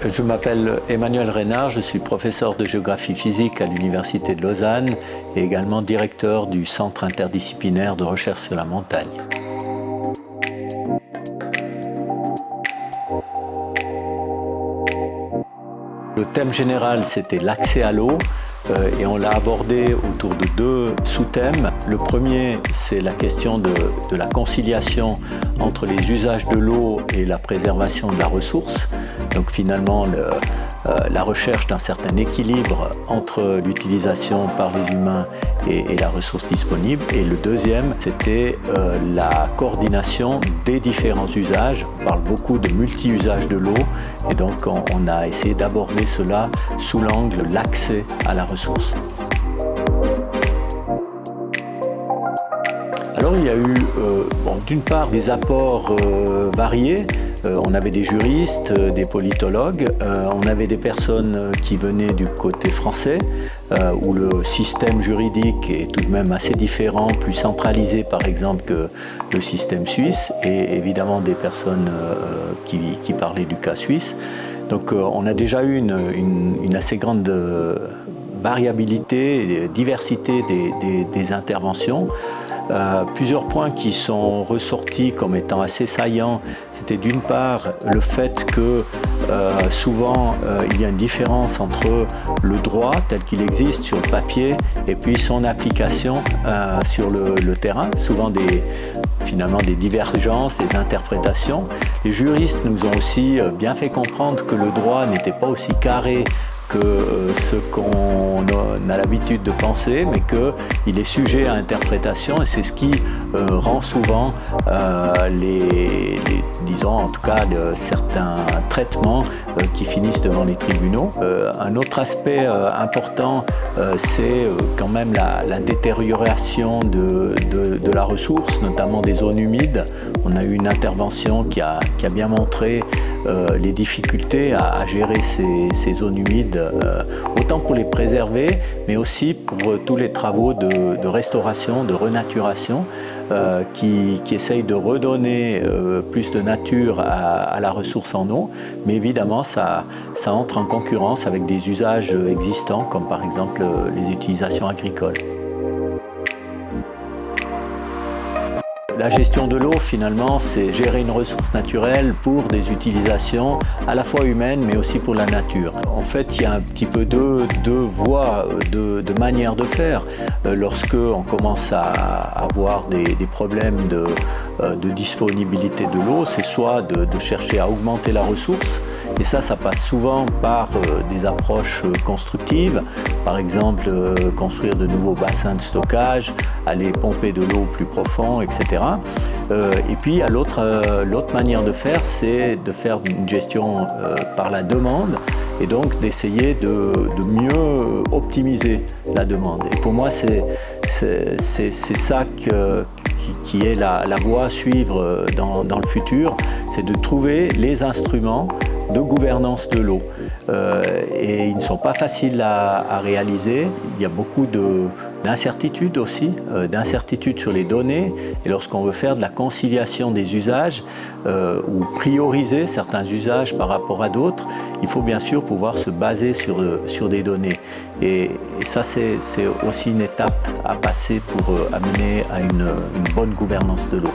Je m'appelle Emmanuel Reynard, je suis professeur de géographie physique à l'Université de Lausanne et également directeur du Centre interdisciplinaire de recherche sur la montagne. Le thème général, c'était l'accès à l'eau et on l'a abordé autour de deux sous-thèmes. Le premier, c'est la question de la conciliation entre les usages de l'eau et la préservation de la ressource. Donc finalement, la recherche d'un certain équilibre entre l'utilisation par les humains et la ressource disponible. Et le deuxième, c'était la coordination des différents usages. On parle beaucoup de multi-usage de l'eau et donc on a essayé d'aborder cela sous l'angle de l'accès à la ressource. Alors il y a eu d'une part des apports variés. On avait des juristes, des politologues, on avait des personnes qui venaient du côté français, où le système juridique est tout de même assez différent, plus centralisé par exemple que le système suisse, et évidemment des personnes qui parlaient du cas suisse. Donc on a déjà eu une assez grande variabilité, diversité des interventions. Plusieurs points qui sont ressortis comme étant assez saillants, c'était d'une part le fait que souvent il y a une différence entre le droit tel qu'il existe sur le papier et puis son application sur le terrain, souvent finalement des divergences, des interprétations. Les juristes nous ont aussi bien fait comprendre que le droit n'était pas aussi carré que ce qu'on a l'habitude de penser, mais qu'il est sujet à interprétation et c'est ce qui rend souvent disons en tout cas certains traitements qui finissent devant les tribunaux. Un autre aspect important, c'est quand même la détérioration de la ressource, notamment des zones humides. On a eu une intervention qui a bien montré les difficultés à gérer ces zones humides, autant pour les préserver, mais aussi pour tous les travaux de restauration, de renaturation, qui essayent de redonner plus de nature à la ressource en eau. Mais évidemment, ça entre en concurrence avec des usages existants, comme par exemple les utilisations agricoles. La gestion de l'eau, finalement, c'est gérer une ressource naturelle pour des utilisations à la fois humaines, mais aussi pour la nature. En fait, il y a un petit peu deux voies, de manières de faire. Lorsque on commence à avoir des problèmes de disponibilité de l'eau, c'est soit de chercher à augmenter la ressource, et ça passe souvent par des approches constructives, par exemple construire de nouveaux bassins de stockage, aller pomper de l'eau plus profond, etc. Et puis l'autre manière de faire, c'est de faire une gestion par la demande et donc d'essayer de mieux optimiser la demande. Et pour moi, c'est ça qui est la voie à suivre dans le futur, c'est de trouver les instruments de gouvernance de l'eau. Et ils ne sont pas faciles à réaliser. Il y a beaucoup d'incertitudes aussi, d'incertitudes sur les données. Et lorsqu'on veut faire de la conciliation des usages ou prioriser certains usages par rapport à d'autres, il faut bien sûr pouvoir se baser sur des données. Et ça, c'est aussi une étape à passer pour amener à une bonne gouvernance de l'eau.